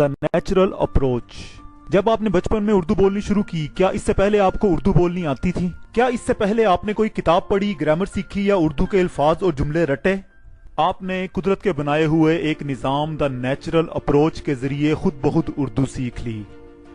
The natural approach. जब आपने बचपन में उर्दू बोलनी शुरू की, क्या इससे पहले आपको उर्दू बोलनी आती थी? क्या इससे पहले आपने कोई किताब पढ़ी, ग्रामर सीखी या उर्दू के अल्फाज और जुमले रटे? आपने कुदरत के बनाए हुए एक निज़ाम द नेचुरल अप्रोच के जरिए खुद बहुत उर्दू सीख ली।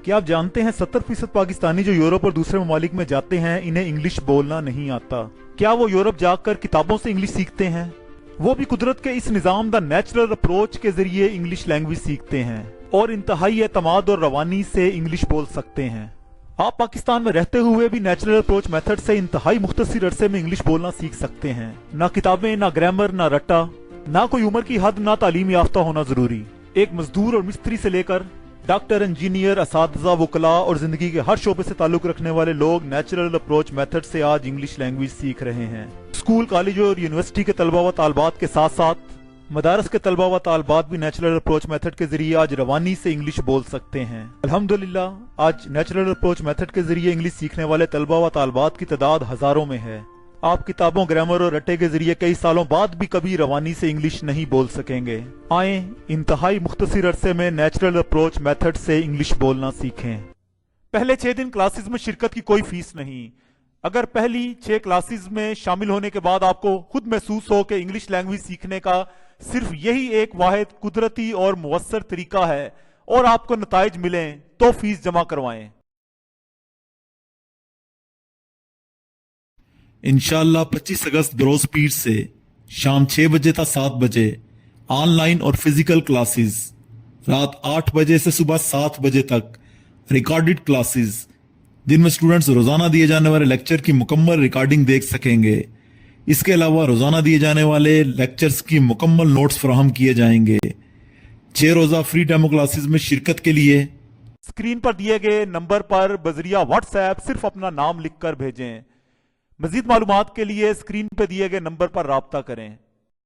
क्या आप जानते हैं 70% पाकिस्तानी जो यूरोप और दूसरे ममालिक में जाते हैं, इन्हें इंग्लिश बोलना नहीं आता। क्या वो यूरोप जाकर किताबों से इंग्लिश सीखते हैं? वो भी कुदरत के इस निज़ाम द नेचुरल अप्रोच के जरिए इंग्लिश लैंग्वेज सीखते हैं और इंतहाई एतमाद और रवानी से इंग्लिश बोल सकते हैं। आप पाकिस्तान में रहते हुए भी नेचुरल अप्रोच मेथड से इंतहाई मुख्तसर अरसे में इंग्लिश बोलना सीख सकते हैं। ना किताबें, ना ग्रामर, ना रट्टा, ना कोई उम्र की हद, ना तालीम याफ्ता होना जरूरी। एक मजदूर और मिस्त्री से लेकर डॉक्टर, इंजीनियर, असातिज़ा, वकला और जिंदगी के हर शोबे से ताल्लुक रखने वाले लोग नेचुरल अप्रोच मेथड से आज इंग्लिश लैंग्वेज सीख रहे हैं। स्कूल, कॉलेज और यूनिवर्सिटी के तलबा व तालबात के साथ साथ मदारस के तलबा व तालबात भी नेचुरल अप्रोच मेथड के जरिए आज रवानी से इंग्लिश बोल सकते हैं। अल्हम्दुलिल्लाह, आज नेचुरल अप्रोच मेथड के जरिए इंग्लिश सीखने वाले तलबा व तालबात की तादाद हजारों में है। आप किताबों, ग्रामर और रट्टे के जरिए कई सालों बाद भी कभी रवानी से इंग्लिश नहीं बोल सकेंगे। आए इंतहाई मुख्तसर अरसे में नेचुरल अप्रोच मेथड से इंग्लिश बोलना सीखें। पहले 6 दिन क्लासेस में शिरकत की कोई फीस नहीं। अगर पहली 6 क्लासेस में शामिल होने के बाद आपको खुद महसूस हो कि इंग्लिश लैंग्वेज सीखने का सिर्फ यही एक वाहिद कुदरती और मुअस्सर तरीका है और आपको नताइज मिलें, तो फीस जमा करवाएं। इंशाअल्लाह 25 अगस्त बरोज पीर से शाम 6 बजे तक 7 बजे ऑनलाइन और फिजिकल क्लासेस, रात 8 बजे से सुबह 7 बजे तक रिकॉर्डेड क्लासेस, जिनमें स्टूडेंट्स रोजाना दिए जाने वाले लेक्चर की मुकम्मल रिकॉर्डिंग देख सकेंगे। इसके अलावा रोजाना दिए जाने वाले लेक्चर्स की मुकम्मल नोट्स फराहम किए जाएंगे। 6 रोजा फ्री डेमो क्लासेस में शिरकत के लिए स्क्रीन पर दिए गए नंबर पर बजरिया व्हाट्सएप सिर्फ अपना नाम लिखकर भेजें। मजीद मालूमात के लिए स्क्रीन पर दिए गए नंबर पर राब्ता करें।